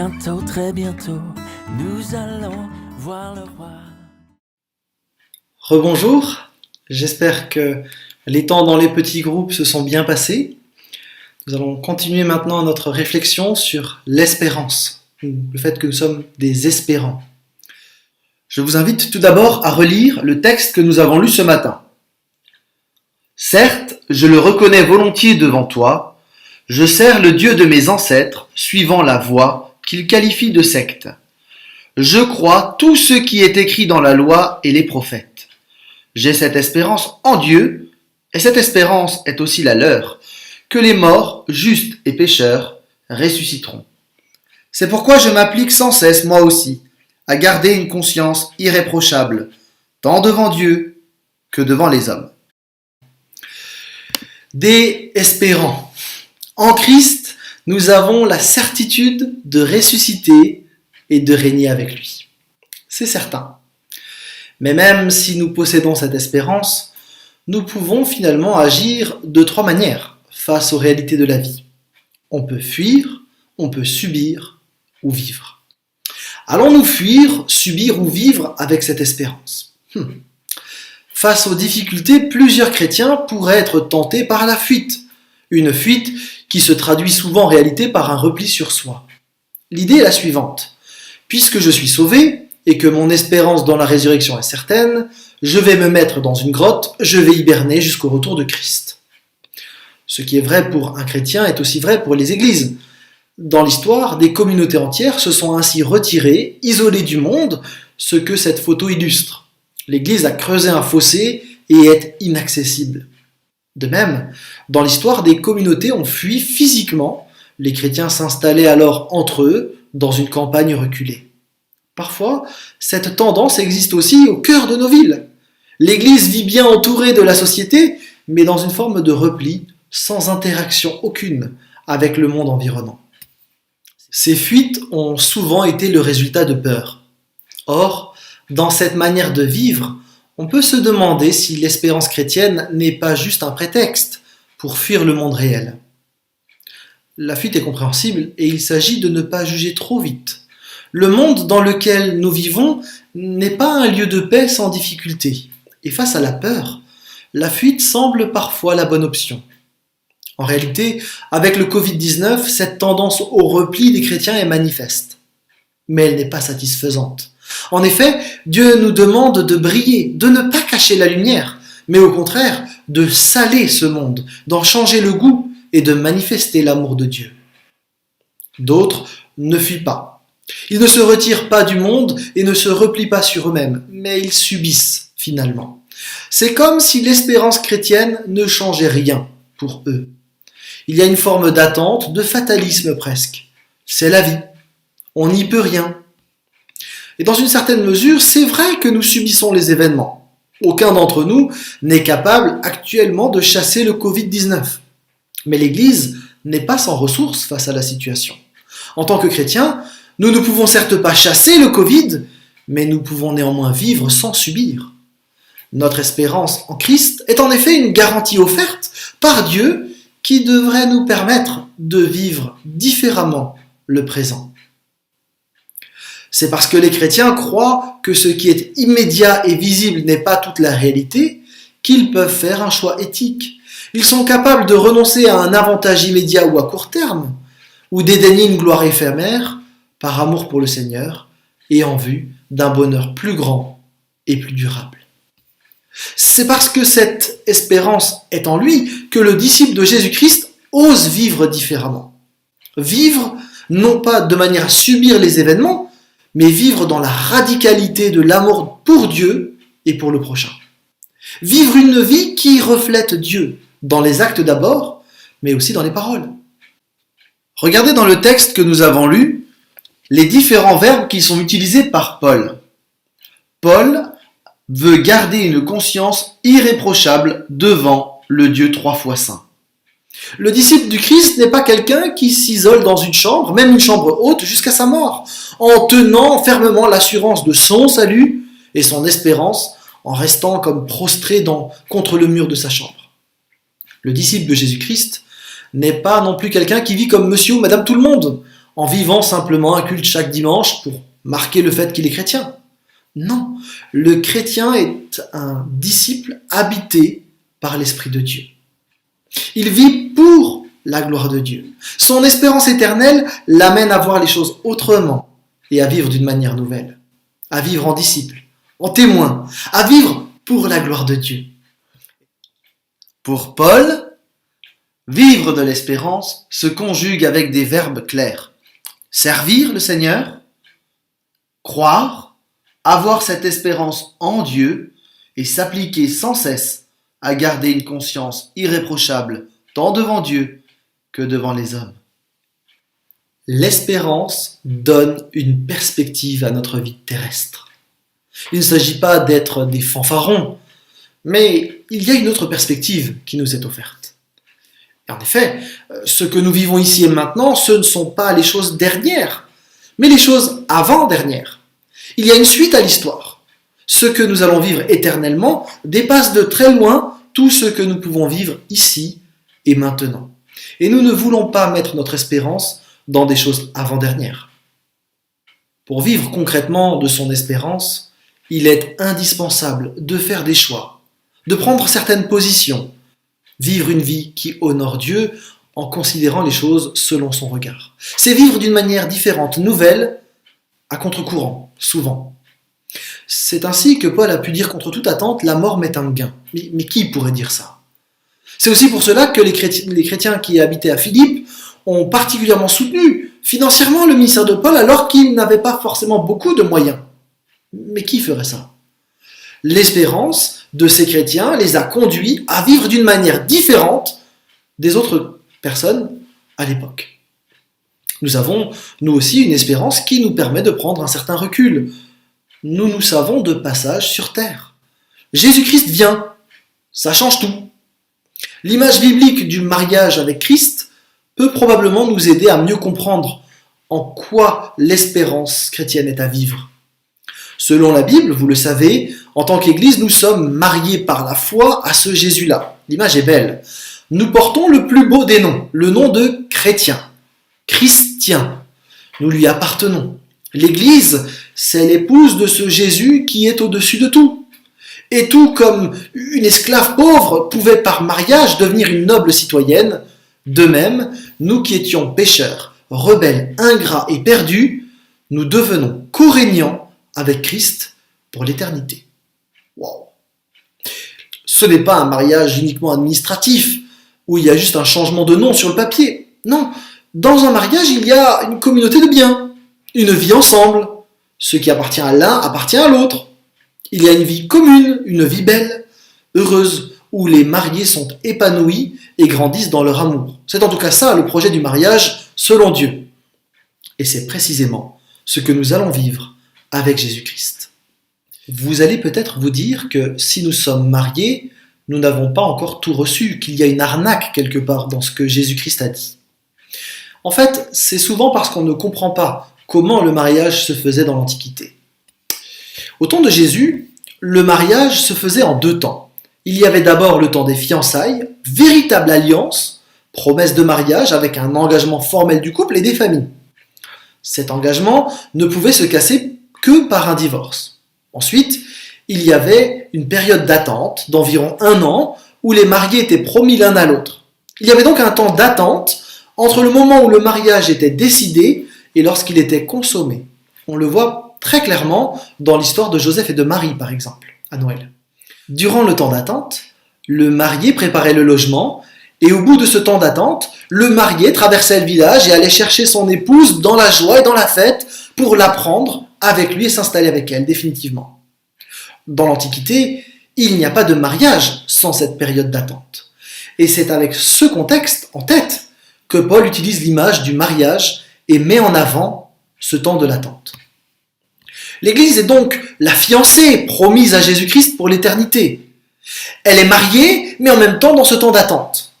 Bientôt, très bientôt, nous allons voir le roi. Rebonjour, j'espère que les temps dans les petits groupes se sont bien passés. Nous allons continuer maintenant notre réflexion sur l'espérance, ou le fait que nous sommes des espérants. Je vous invite tout d'abord à relire le texte que nous avons lu ce matin. Certes, je le reconnais volontiers devant toi, je sers le Dieu de mes ancêtres, suivant la voie qu'il qualifie de secte. Je crois tout ce qui est écrit dans la loi et les prophètes. J'ai cette espérance en Dieu, et cette espérance est aussi la leur, que les morts, justes et pécheurs, ressusciteront. C'est pourquoi je m'applique sans cesse, moi aussi, à garder une conscience irréprochable, tant devant Dieu que devant les hommes. Des espérants. En Christ, nous avons la certitude de ressusciter et de régner avec lui. C'est certain. Mais même si nous possédons cette espérance, nous pouvons finalement agir de trois manières face aux réalités de la vie. On peut fuir, on peut subir ou vivre. Allons-nous fuir, subir ou vivre avec cette espérance ? Face aux difficultés, plusieurs chrétiens pourraient être tentés par la fuite. Une fuite qui se traduit souvent en réalité par un repli sur soi. L'idée est la suivante. Puisque je suis sauvé et que mon espérance dans la résurrection est certaine, je vais me mettre dans une grotte, je vais hiberner jusqu'au retour de Christ. Ce qui est vrai pour un chrétien est aussi vrai pour les églises. Dans l'histoire, des communautés entières se sont ainsi retirées, isolées du monde, ce que cette photo illustre. L'Église a creusé un fossé et est inaccessible. De même, dans l'histoire, des communautés ont fui physiquement. Les chrétiens s'installaient alors entre eux dans une campagne reculée. Parfois, cette tendance existe aussi au cœur de nos villes. L'Église vit bien entourée de la société, mais dans une forme de repli, sans interaction aucune avec le monde environnant. Ces fuites ont souvent été le résultat de peur. Or, dans cette manière de vivre, on peut se demander si l'espérance chrétienne n'est pas juste un prétexte pour fuir le monde réel. La fuite est compréhensible et il s'agit de ne pas juger trop vite. Le monde dans lequel nous vivons n'est pas un lieu de paix sans difficulté. Et face à la peur, la fuite semble parfois la bonne option. En réalité, avec le Covid-19, cette tendance au repli des chrétiens est manifeste. Mais elle n'est pas satisfaisante. En effet, Dieu nous demande de briller, de ne pas cacher la lumière, mais au contraire, de saler ce monde, d'en changer le goût et de manifester l'amour de Dieu. D'autres ne fuient pas. Ils ne se retirent pas du monde et ne se replient pas sur eux-mêmes, mais ils subissent finalement. C'est comme si l'espérance chrétienne ne changeait rien pour eux. Il y a une forme d'attente, de fatalisme presque. C'est la vie. On n'y peut rien. Et dans une certaine mesure, c'est vrai que nous subissons les événements. Aucun d'entre nous n'est capable actuellement de chasser le Covid-19. Mais l'Église n'est pas sans ressources face à la situation. En tant que chrétiens, nous ne pouvons certes pas chasser le Covid, mais nous pouvons néanmoins vivre sans subir. Notre espérance en Christ est en effet une garantie offerte par Dieu qui devrait nous permettre de vivre différemment le présent. C'est parce que les chrétiens croient que ce qui est immédiat et visible n'est pas toute la réalité qu'ils peuvent faire un choix éthique. Ils sont capables de renoncer à un avantage immédiat ou à court terme, ou dédaigner une gloire éphémère par amour pour le Seigneur et en vue d'un bonheur plus grand et plus durable. C'est parce que cette espérance est en lui que le disciple de Jésus-Christ ose vivre différemment. Vivre non pas de manière à subir les événements, mais vivre dans la radicalité de l'amour pour Dieu et pour le prochain. Vivre une vie qui reflète Dieu, dans les actes d'abord, mais aussi dans les paroles. Regardez dans le texte que nous avons lu les différents verbes qui sont utilisés par Paul. Paul veut garder une conscience irréprochable devant le Dieu trois fois saint. Le disciple du Christ n'est pas quelqu'un qui s'isole dans une chambre, même une chambre haute, jusqu'à sa mort, en tenant fermement l'assurance de son salut et son espérance, en restant comme prostré contre le mur de sa chambre. Le disciple de Jésus-Christ n'est pas non plus quelqu'un qui vit comme monsieur ou madame tout le monde, en vivant simplement un culte chaque dimanche pour marquer le fait qu'il est chrétien. Non, le chrétien est un disciple habité par l'Esprit de Dieu. Il vit pour la gloire de Dieu. Son espérance éternelle l'amène à voir les choses autrement et à vivre d'une manière nouvelle, à vivre en disciple, en témoin, à vivre pour la gloire de Dieu. Pour Paul, vivre de l'espérance se conjugue avec des verbes clairs. Servir le Seigneur, croire, avoir cette espérance en Dieu et s'appliquer sans cesse à garder une conscience irréprochable tant devant Dieu que devant les hommes. L'espérance donne une perspective à notre vie terrestre. Il ne s'agit pas d'être des fanfarons, mais il y a une autre perspective qui nous est offerte. Et en effet, ce que nous vivons ici et maintenant, ce ne sont pas les choses dernières, mais les choses avant-dernières. Il y a une suite à l'histoire. Ce que nous allons vivre éternellement dépasse de très loin tout ce que nous pouvons vivre ici et maintenant. Et nous ne voulons pas mettre notre espérance dans des choses avant-dernières. Pour vivre concrètement de son espérance, il est indispensable de faire des choix, de prendre certaines positions, vivre une vie qui honore Dieu en considérant les choses selon son regard. C'est vivre d'une manière différente, nouvelle, à contre-courant, souvent. C'est ainsi que Paul a pu dire contre toute attente, la mort m'est un gain. Mais qui pourrait dire ça? C'est aussi pour cela que les chrétiens qui habitaient à Philippe ont particulièrement soutenu financièrement le ministère de Paul alors qu'ils n'avaient pas forcément beaucoup de moyens. Mais qui ferait ça? L'espérance de ces chrétiens les a conduits à vivre d'une manière différente des autres personnes à l'époque. Nous avons, nous aussi, une espérance qui nous permet de prendre un certain recul. Nous savons de passage sur terre. Jésus-Christ vient, ça change tout. L'image biblique du mariage avec Christ peut probablement nous aider à mieux comprendre en quoi l'espérance chrétienne est à vivre. Selon la Bible, vous le savez, en tant qu'Église, nous sommes mariés par la foi à ce Jésus-là. L'image est belle. Nous portons le plus beau des noms, le nom de chrétien, christien. Nous lui appartenons. L'Église, c'est l'épouse de ce Jésus qui est au-dessus de tout. Et tout comme une esclave pauvre pouvait par mariage devenir une noble citoyenne, de même, nous qui étions pécheurs, rebelles, ingrats et perdus, nous devenons co-régnants avec Christ pour l'éternité. Wow. Ce n'est pas un mariage uniquement administratif, où il y a juste un changement de nom sur le papier. Non, dans un mariage, il y a une communauté de biens, une vie ensemble. Ce qui appartient à l'un appartient à l'autre. Il y a une vie commune, une vie belle, heureuse, où les mariés sont épanouis et grandissent dans leur amour. C'est en tout cas ça le projet du mariage selon Dieu. Et c'est précisément ce que nous allons vivre avec Jésus-Christ. Vous allez peut-être vous dire que si nous sommes mariés, nous n'avons pas encore tout reçu, qu'il y a une arnaque quelque part dans ce que Jésus-Christ a dit. En fait, c'est souvent parce qu'on ne comprend pas comment le mariage se faisait dans l'Antiquité. Au temps de Jésus, le mariage se faisait en 2 temps. Il y avait d'abord le temps des fiançailles, véritable alliance, promesse de mariage avec un engagement formel du couple et des familles. Cet engagement ne pouvait se casser que par un divorce. Ensuite, il y avait une période d'attente d'environ 1 an où les mariés étaient promis l'un à l'autre. Il y avait donc un temps d'attente entre le moment où le mariage était décidé et lorsqu'il était consommé. On le voit très clairement dans l'histoire de Joseph et de Marie, par exemple, à Noël. Durant le temps d'attente, le marié préparait le logement et au bout de ce temps d'attente, le marié traversait le village et allait chercher son épouse dans la joie et dans la fête pour la prendre avec lui et s'installer avec elle définitivement. Dans l'Antiquité, il n'y a pas de mariage sans cette période d'attente. Et c'est avec ce contexte en tête que Paul utilise l'image du mariage et met en avant ce temps de l'attente. L'Église est donc la fiancée promise à Jésus-Christ pour l'éternité. Elle est mariée, mais en même temps dans ce temps d'attente.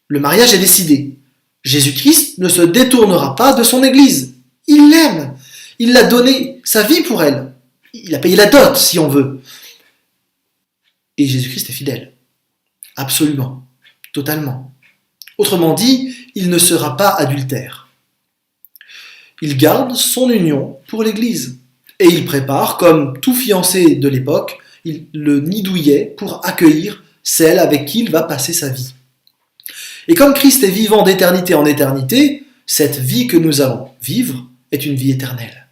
Le mariage est décidé. Jésus-Christ ne se détournera pas de son Église. Il l'aime. Il l'a donné sa vie pour elle. Il a payé la dot, si on veut. Et Jésus-Christ est fidèle. Absolument. Totalement. Autrement dit, il ne sera pas adultère. il garde son union pour l'Église. Et il prépare, comme tout fiancé de l'époque, le nid douillet pour accueillir celle avec qui il va passer sa vie. Et comme Christ est vivant d'éternité en éternité, cette vie que nous allons vivre est une vie éternelle.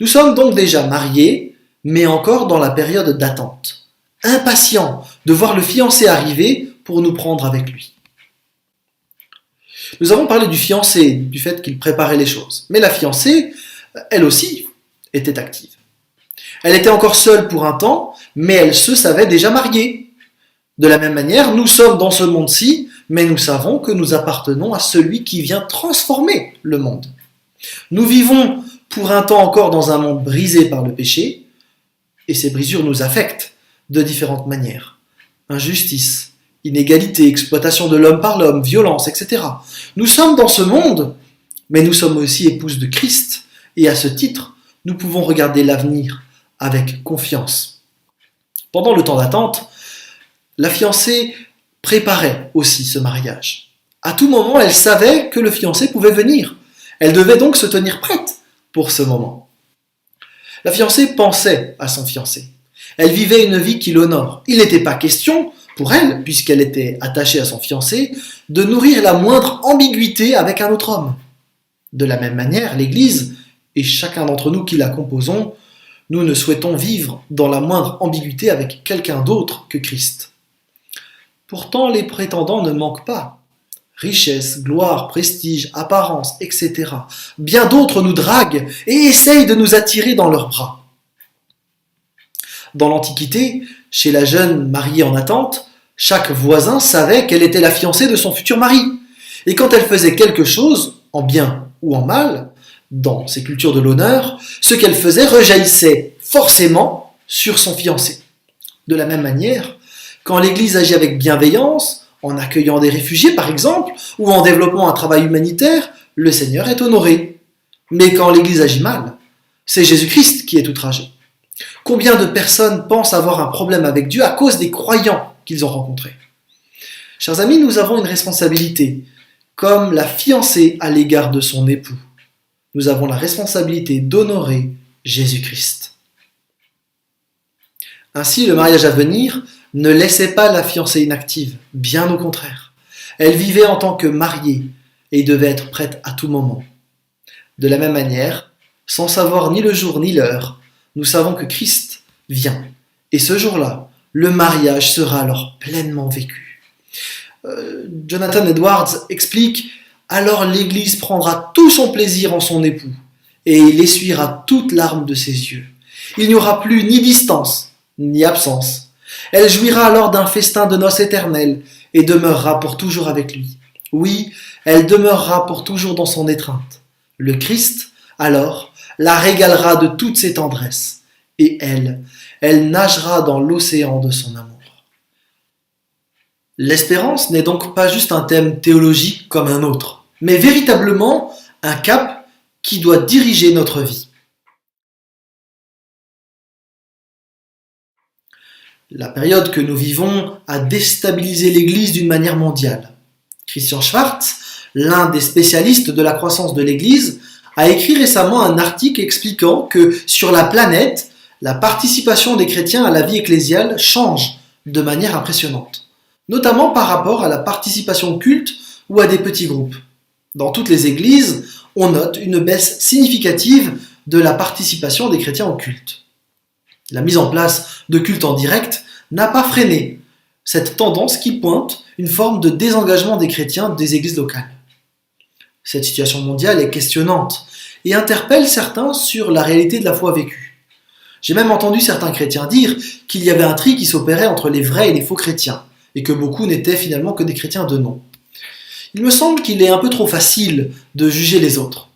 Nous sommes donc déjà mariés, mais encore dans la période d'attente, impatients de voir le fiancé arriver pour nous prendre avec lui. Nous avons parlé du fiancé, du fait qu'il préparait les choses, mais la fiancée, elle aussi, était active. Elle était encore seule pour un temps, mais elle se savait déjà mariée. De la même manière, nous sommes dans ce monde-ci, mais nous savons que nous appartenons à celui qui vient transformer le monde. Nous vivons pour un temps encore dans un monde brisé par le péché, et ces brisures nous affectent de différentes manières. Injustice, inégalité, exploitation de l'homme par l'homme, violence, etc. Nous sommes dans ce monde, mais nous sommes aussi épouses de Christ, et à ce titre, nous pouvons regarder l'avenir avec confiance. Pendant le temps d'attente, la fiancée préparait aussi ce mariage. À tout moment, elle savait que le fiancé pouvait venir. Elle devait donc se tenir prête pour ce moment. La fiancée pensait à son fiancé. Elle vivait une vie qui l'honore. Il n'était pas question pour elle, puisqu'elle était attachée à son fiancé, de nourrir la moindre ambiguïté avec un autre homme. De la même manière, l'Église, et chacun d'entre nous qui la composons, nous ne souhaitons vivre dans la moindre ambiguïté avec quelqu'un d'autre que Christ. Pourtant, les prétendants ne manquent pas. Richesse, gloire, prestige, apparence, etc. Bien d'autres nous draguent et essayent de nous attirer dans leurs bras. Dans l'Antiquité, chez la jeune mariée en attente, chaque voisin savait qu'elle était la fiancée de son futur mari. Et quand elle faisait quelque chose, en bien ou en mal, dans ces cultures de l'honneur, ce qu'elle faisait rejaillissait forcément sur son fiancé. De la même manière, quand l'Église agit avec bienveillance, en accueillant des réfugiés par exemple, ou en développant un travail humanitaire, le Seigneur est honoré. Mais quand l'Église agit mal, c'est Jésus-Christ qui est outragé. Combien de personnes pensent avoir un problème avec Dieu à cause des croyants qu'ils ont rencontrés? Chers amis, nous avons une responsabilité, comme la fiancée à l'égard de son époux. Nous avons la responsabilité d'honorer Jésus-Christ. Ainsi, le mariage à venir ne laissait pas la fiancée inactive, bien au contraire. Elle vivait en tant que mariée et devait être prête à tout moment. De la même manière, sans savoir ni le jour ni l'heure, nous savons que Christ vient. Et ce jour-là, le mariage sera alors pleinement vécu. Jonathan Edwards explique: alors l'Église prendra tout son plaisir en son époux, et il essuiera toute larme de ses yeux. Il n'y aura plus ni distance, ni absence. Elle jouira alors d'un festin de noces éternelles, et demeurera pour toujours avec lui. Oui, elle demeurera pour toujours dans son étreinte. Le Christ, alors, la régalera de toutes ses tendresses, et elle nagera dans l'océan de son amour. L'espérance n'est donc pas juste un thème théologique comme un autre, mais véritablement un cap qui doit diriger notre vie. La période que nous vivons a déstabilisé l'Église d'une manière mondiale. Christian Schwartz, l'un des spécialistes de la croissance de l'Église, a écrit récemment un article expliquant que sur la planète, la participation des chrétiens à la vie ecclésiale change de manière impressionnante, notamment par rapport à la participation au culte ou à des petits groupes. Dans toutes les églises, on note une baisse significative de la participation des chrétiens au culte. La mise en place de cultes en direct n'a pas freiné cette tendance qui pointe une forme de désengagement des chrétiens des églises locales. Cette situation mondiale est questionnante et interpelle certains sur la réalité de la foi vécue. J'ai même entendu certains chrétiens dire qu'il y avait un tri qui s'opérait entre les vrais et les faux chrétiens, et que beaucoup n'étaient finalement que des chrétiens de nom. Il me semble qu'il est un peu trop facile de juger les autres.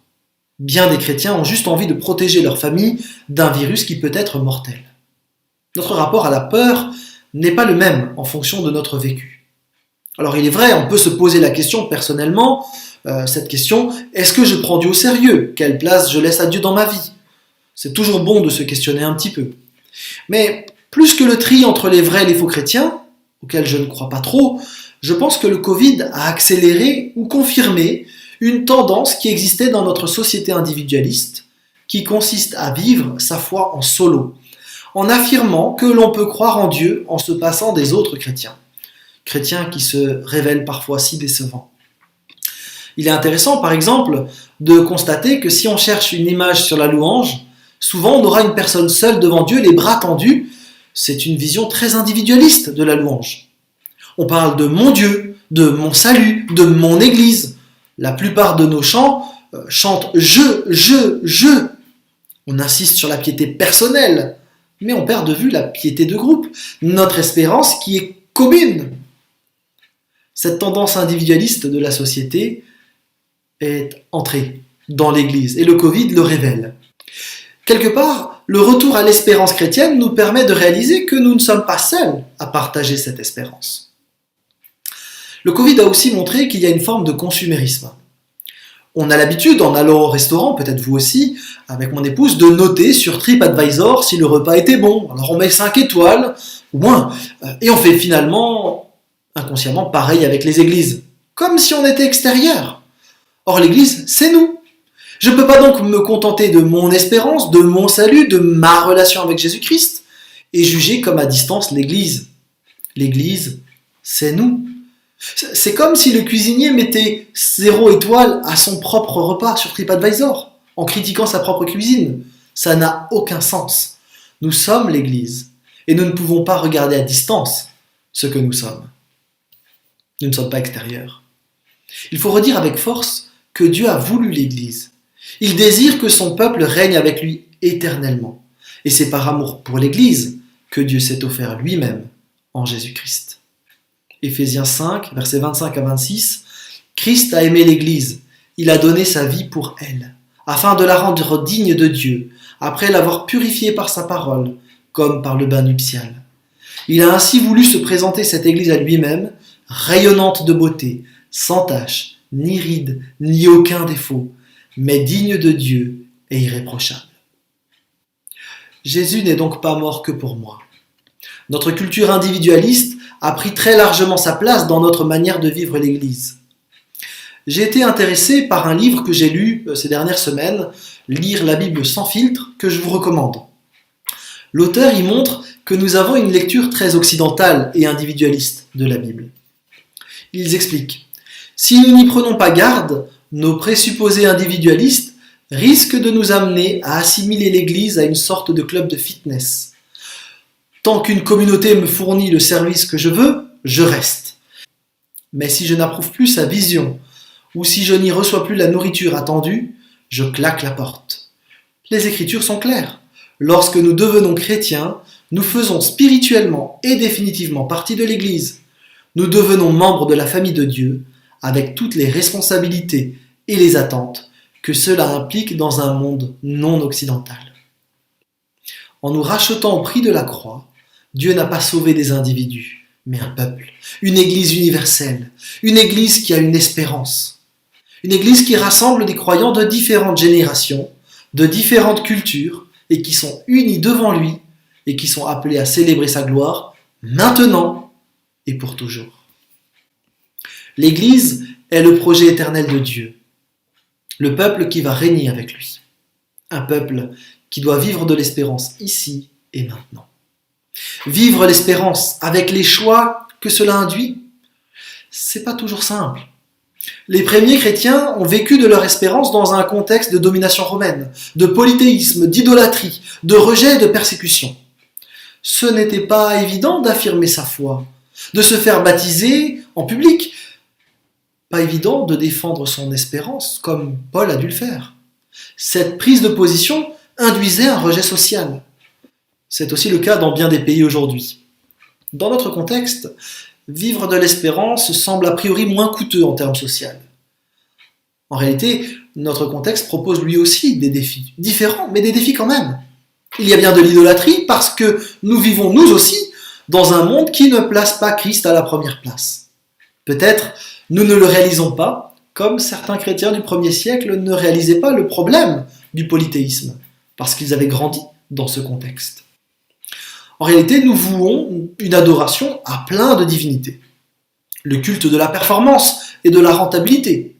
Bien des chrétiens ont juste envie de protéger leur famille d'un virus qui peut être mortel. Notre rapport à la peur n'est pas le même en fonction de notre vécu. Alors il est vrai, on peut se poser la question personnellement, cette question, est-ce que je prends Dieu au sérieux? Quelle place je laisse à Dieu dans ma vie? C'est toujours bon de se questionner un petit peu. Mais plus que le tri entre les vrais et les faux chrétiens, auxquels je ne crois pas trop, je pense que le Covid a accéléré ou confirmé une tendance qui existait dans notre société individualiste, qui consiste à vivre sa foi en solo, en affirmant que l'on peut croire en Dieu en se passant des autres chrétiens, chrétiens qui se révèlent parfois si décevants. Il est intéressant, par exemple, de constater que si on cherche une image sur la louange, souvent on aura une personne seule devant Dieu, les bras tendus. C'est une vision très individualiste de la louange. On parle de mon Dieu, de mon salut, de mon Église. La plupart de nos chants chantent je. On insiste sur la piété personnelle, mais on perd de vue la piété de groupe, notre espérance qui est commune. Cette tendance individualiste de la société est entrée dans l'Église et le Covid le révèle. Quelque part, le retour à l'espérance chrétienne nous permet de réaliser que nous ne sommes pas seuls à partager cette espérance. Le Covid a aussi montré qu'il y a une forme de consumérisme. On a l'habitude, en allant au restaurant, peut-être vous aussi, avec mon épouse, de noter sur TripAdvisor si le repas était bon. Alors on met 5 étoiles, ou moins, et on fait finalement, inconsciemment, pareil avec les églises, comme si on était extérieur. Or l'église, c'est nous. Je ne peux pas donc me contenter de mon espérance, de mon salut, de ma relation avec Jésus-Christ, et juger comme à distance l'église. L'église, c'est nous. C'est comme si le cuisinier mettait 0 étoile à son propre repas sur TripAdvisor, en critiquant sa propre cuisine. Ça n'a aucun sens. Nous sommes l'Église, et nous ne pouvons pas regarder à distance ce que nous sommes. Nous ne sommes pas extérieurs. Il faut redire avec force que Dieu a voulu l'Église. Il désire que son peuple règne avec lui éternellement. Et c'est par amour pour l'Église que Dieu s'est offert lui-même en Jésus-Christ. Éphésiens 5, versets 25 à 26, Christ a aimé l'Église, il a donné sa vie pour elle, afin de la rendre digne de Dieu, après l'avoir purifiée par sa parole, comme par le bain nuptial. Il a ainsi voulu se présenter cette Église à lui-même, rayonnante de beauté, sans tache, ni ride, ni aucun défaut, mais digne de Dieu et irréprochable. Jésus n'est donc pas mort que pour moi. Notre culture individualiste a pris très largement sa place dans notre manière de vivre l'Église. J'ai été intéressé par un livre que j'ai lu ces dernières semaines, Lire la Bible sans filtre, que je vous recommande. L'auteur y montre que nous avons une lecture très occidentale et individualiste de la Bible. Ils expliquent « Si nous n'y prenons pas garde, nos présupposés individualistes risquent de nous amener à assimiler l'Église à une sorte de club de fitness. Tant qu'une communauté me fournit le service que je veux, je reste. Mais si je n'approuve plus sa vision, ou si je n'y reçois plus la nourriture attendue, je claque la porte. Les Écritures sont claires. Lorsque nous devenons chrétiens, nous faisons spirituellement et définitivement partie de l'Église. Nous devenons membres de la famille de Dieu, avec toutes les responsabilités et les attentes que cela implique dans un monde non occidental. En nous rachetant au prix de la croix, Dieu n'a pas sauvé des individus, mais un peuple, une Église universelle, une Église qui a une espérance, une Église qui rassemble des croyants de différentes générations, de différentes cultures, et qui sont unis devant lui, et qui sont appelés à célébrer sa gloire, maintenant et pour toujours. L'Église est le projet éternel de Dieu, le peuple qui va régner avec lui, un peuple qui doit vivre de l'espérance ici et maintenant. Vivre l'espérance avec les choix que cela induit, c'est pas toujours simple. Les premiers chrétiens ont vécu de leur espérance dans un contexte de domination romaine, de polythéisme, d'idolâtrie, de rejet et de persécution. Ce n'était pas évident d'affirmer sa foi, de se faire baptiser en public. Pas évident de défendre son espérance comme Paul a dû le faire. Cette prise de position induisait un rejet social. C'est aussi le cas dans bien des pays aujourd'hui. Dans notre contexte, vivre de l'espérance semble a priori moins coûteux en termes sociaux. En réalité, notre contexte propose lui aussi des défis, différents, mais des défis quand même. Il y a bien de l'idolâtrie parce que nous vivons nous aussi dans un monde qui ne place pas Christ à la première place. Peut-être nous ne le réalisons pas, comme certains chrétiens du 1er siècle ne réalisaient pas le problème du polythéisme, parce qu'ils avaient grandi dans ce contexte. En réalité, nous vouons une adoration à plein de divinités. Le culte de la performance et de la rentabilité.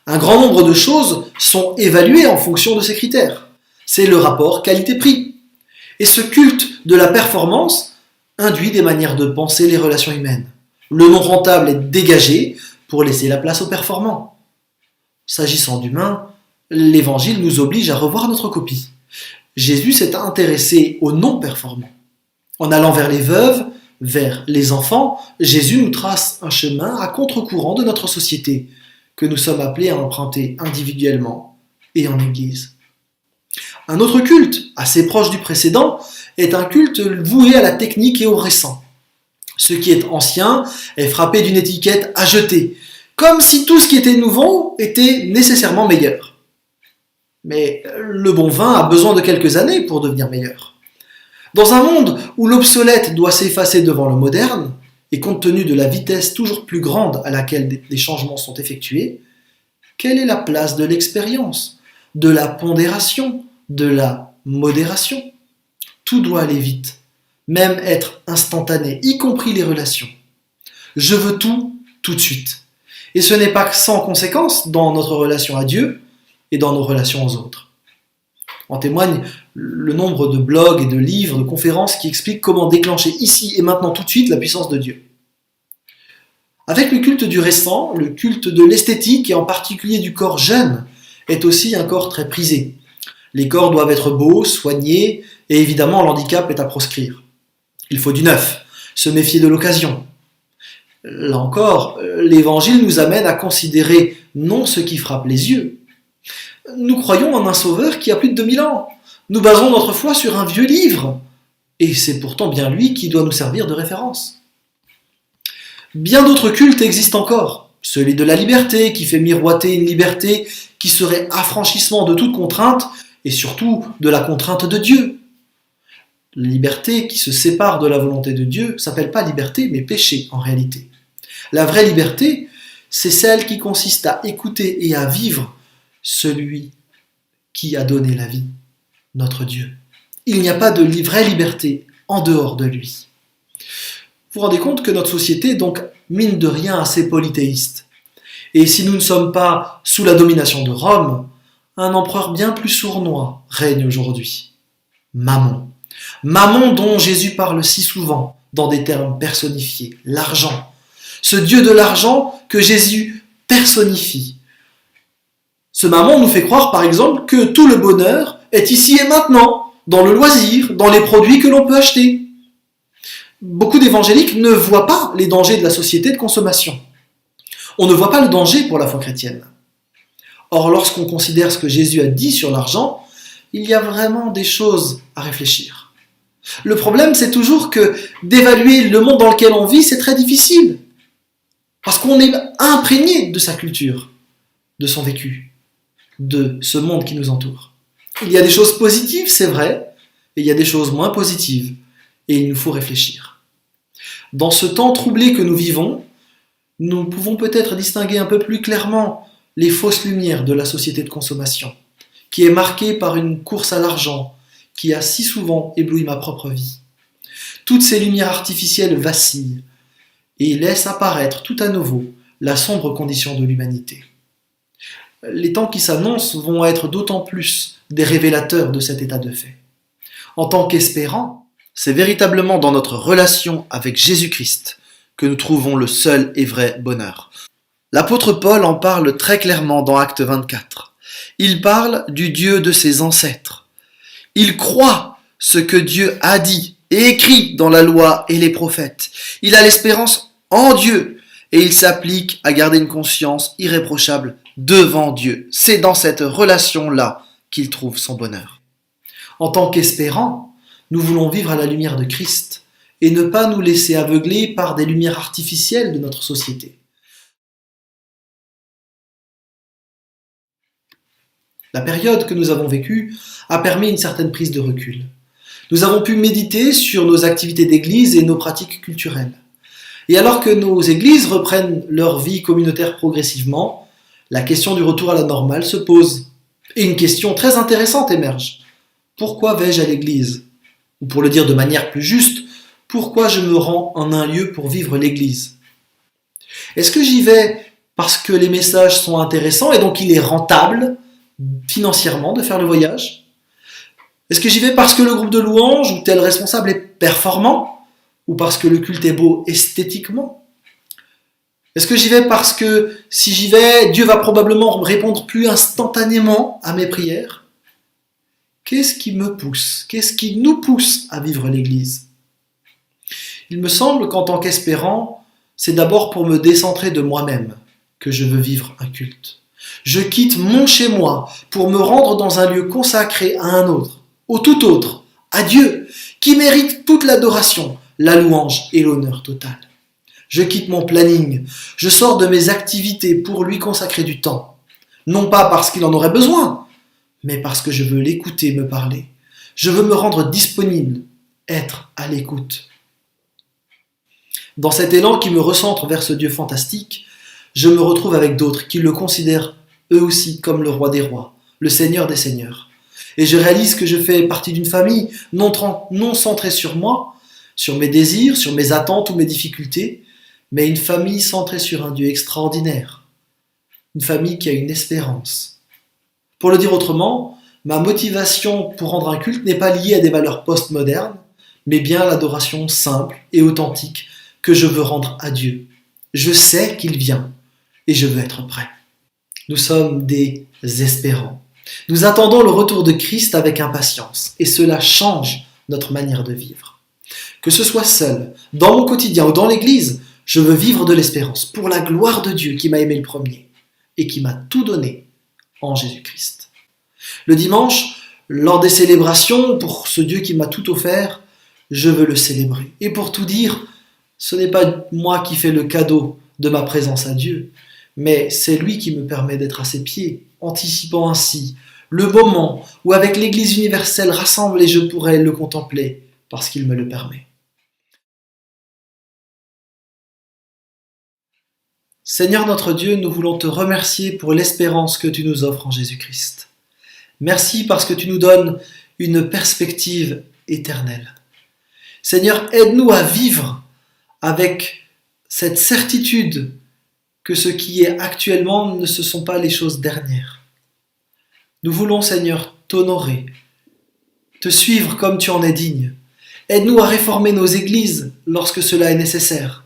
Un grand nombre de choses sont évaluées en fonction de ces critères. C'est le rapport qualité-prix. Et ce culte de la performance induit des manières de penser les relations humaines. Le non rentable est dégagé pour laisser la place aux performants. S'agissant d'humains, l'Évangile nous oblige à revoir notre copie. Jésus s'est intéressé aux non-performants. En allant vers les veuves, vers les enfants, Jésus nous trace un chemin à contre-courant de notre société, que nous sommes appelés à emprunter individuellement et en Église. Un autre culte, assez proche du précédent, est un culte voué à la technique et au récent. Ce qui est ancien est frappé d'une étiquette à jeter, comme si tout ce qui était nouveau était nécessairement meilleur. Mais le bon vin a besoin de quelques années pour devenir meilleur. Dans un monde où l'obsolète doit s'effacer devant le moderne, et compte tenu de la vitesse toujours plus grande à laquelle les changements sont effectués, quelle est la place de l'expérience, de la pondération, de la modération? Tout doit aller vite, même être instantané, y compris les relations. Je veux tout, tout de suite. Et ce n'est pas sans conséquence dans notre relation à Dieu et dans nos relations aux autres. En témoigne le nombre de blogs et de livres, de conférences qui expliquent comment déclencher ici et maintenant tout de suite la puissance de Dieu. Avec le culte du récent, le culte de l'esthétique et en particulier du corps jeune est aussi un corps très prisé. Les corps doivent être beaux, soignés et évidemment l'handicap est à proscrire. Il faut du neuf, se méfier de l'occasion. Là encore, l'Évangile nous amène à considérer non ce qui frappe les yeux. Nous croyons en un sauveur qui a plus de 2000 ans. Nous basons notre foi sur un vieux livre. Et c'est pourtant bien lui qui doit nous servir de référence. Bien d'autres cultes existent encore. Celui de la liberté qui fait miroiter une liberté qui serait affranchissement de toute contrainte et surtout de la contrainte de Dieu. La liberté qui se sépare de la volonté de Dieu s'appelle pas liberté mais péché en réalité. La vraie liberté, c'est celle qui consiste à écouter et à vivre celui qui a donné la vie, notre Dieu. Il n'y a pas de vraie liberté en dehors de lui. Vous vous rendez compte que notre société est donc, mine de rien, assez polythéiste. Et si nous ne sommes pas sous la domination de Rome, un empereur bien plus sournois règne aujourd'hui. Mammon. Mammon dont Jésus parle si souvent, dans des termes personnifiés, l'argent. Ce Dieu de l'argent que Jésus personnifie. Ce mammon nous fait croire, par exemple, que tout le bonheur est ici et maintenant, dans le loisir, dans les produits que l'on peut acheter. Beaucoup d'évangéliques ne voient pas les dangers de la société de consommation. On ne voit pas le danger pour la foi chrétienne. Or, lorsqu'on considère ce que Jésus a dit sur l'argent, il y a vraiment des choses à réfléchir. Le problème, c'est toujours que d'évaluer le monde dans lequel on vit, c'est très difficile. Parce qu'on est imprégné de sa culture, de son vécu, de ce monde qui nous entoure. Il y a des choses positives, c'est vrai, et il y a des choses moins positives, et il nous faut réfléchir. Dans ce temps troublé que nous vivons, nous pouvons peut-être distinguer un peu plus clairement les fausses lumières de la société de consommation, qui est marquée par une course à l'argent qui a si souvent ébloui ma propre vie. Toutes ces lumières artificielles vacillent et laissent apparaître tout à nouveau la sombre condition de l'humanité. Les temps qui s'annoncent vont être d'autant plus des révélateurs de cet état de fait. En tant qu'espérants, c'est véritablement dans notre relation avec Jésus-Christ que nous trouvons le seul et vrai bonheur. L'apôtre Paul en parle très clairement dans Actes 24. Il parle du Dieu de ses ancêtres. Il croit ce que Dieu a dit et écrit dans la loi et les prophètes. Il a l'espérance en Dieu et il s'applique à garder une conscience irréprochable devant Dieu. C'est dans cette relation-là qu'il trouve son bonheur. En tant qu'espérants, nous voulons vivre à la lumière de Christ et ne pas nous laisser aveugler par des lumières artificielles de notre société. La période que nous avons vécue a permis une certaine prise de recul. Nous avons pu méditer sur nos activités d'église et nos pratiques culturelles. Et alors que nos églises reprennent leur vie communautaire progressivement, la question du retour à la normale se pose. Et une question très intéressante émerge. Pourquoi vais-je à l'église ? Ou pour le dire de manière plus juste, pourquoi je me rends en un lieu pour vivre l'église ? Est-ce que j'y vais parce que les messages sont intéressants et donc il est rentable financièrement de faire le voyage? Est-ce que j'y vais parce que le groupe de louanges ou tel responsable est performant? Ou parce que le culte est beau esthétiquement? Est-ce que j'y vais parce que si j'y vais, Dieu va probablement répondre plus instantanément à mes prières? Qu'est-ce qui me pousse? Qu'est-ce qui nous pousse à vivre l'Église? Il me semble qu'en tant qu'espérant, c'est d'abord pour me décentrer de moi-même que je veux vivre un culte. Je quitte mon chez-moi pour me rendre dans un lieu consacré à un autre, au tout autre, à Dieu, qui mérite toute l'adoration, la louange et l'honneur total. Je quitte mon planning, je sors de mes activités pour lui consacrer du temps. Non pas parce qu'il en aurait besoin, mais parce que je veux l'écouter me parler. Je veux me rendre disponible, être à l'écoute. Dans cet élan qui me recentre vers ce Dieu fantastique, je me retrouve avec d'autres qui le considèrent eux aussi comme le roi des rois, le seigneur des seigneurs. Et je réalise que je fais partie d'une famille non centrée sur moi, sur mes désirs, sur mes attentes ou mes difficultés, mais une famille centrée sur un Dieu extraordinaire. Une famille qui a une espérance. Pour le dire autrement, ma motivation pour rendre un culte n'est pas liée à des valeurs postmodernes, mais bien à l'adoration simple et authentique que je veux rendre à Dieu. Je sais qu'il vient et je veux être prêt. Nous sommes des espérants. Nous attendons le retour de Christ avec impatience et cela change notre manière de vivre. Que ce soit seul, dans mon quotidien ou dans l'église, je veux vivre de l'espérance pour la gloire de Dieu qui m'a aimé le premier et qui m'a tout donné en Jésus-Christ. Le dimanche, lors des célébrations, pour ce Dieu qui m'a tout offert, je veux le célébrer. Et pour tout dire, ce n'est pas moi qui fais le cadeau de ma présence à Dieu, mais c'est lui qui me permet d'être à ses pieds, anticipant ainsi le moment où avec l'Église universelle rassemblée je pourrai le contempler parce qu'il me le permet. Seigneur notre Dieu, nous voulons te remercier pour l'espérance que tu nous offres en Jésus-Christ. Merci parce que tu nous donnes une perspective éternelle. Seigneur, aide-nous à vivre avec cette certitude que ce qui est actuellement ne ce sont pas les choses dernières. Nous voulons, Seigneur, t'honorer, te suivre comme tu en es digne. Aide-nous à réformer nos églises lorsque cela est nécessaire.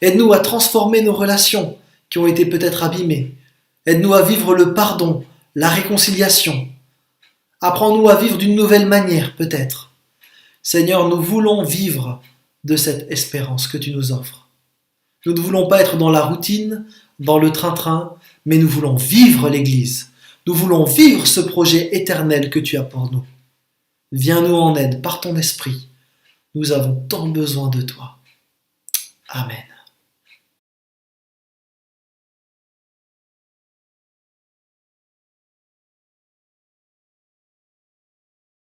Aide-nous à transformer nos relations qui ont été peut-être abîmées. Aide-nous à vivre le pardon, la réconciliation. Apprends-nous à vivre d'une nouvelle manière, peut-être. Seigneur, nous voulons vivre de cette espérance que tu nous offres. Nous ne voulons pas être dans la routine, dans le train-train, mais nous voulons vivre l'Église. Nous voulons vivre ce projet éternel que tu as pour nous. Viens-nous en aide par ton esprit. Nous avons tant besoin de toi. Amen.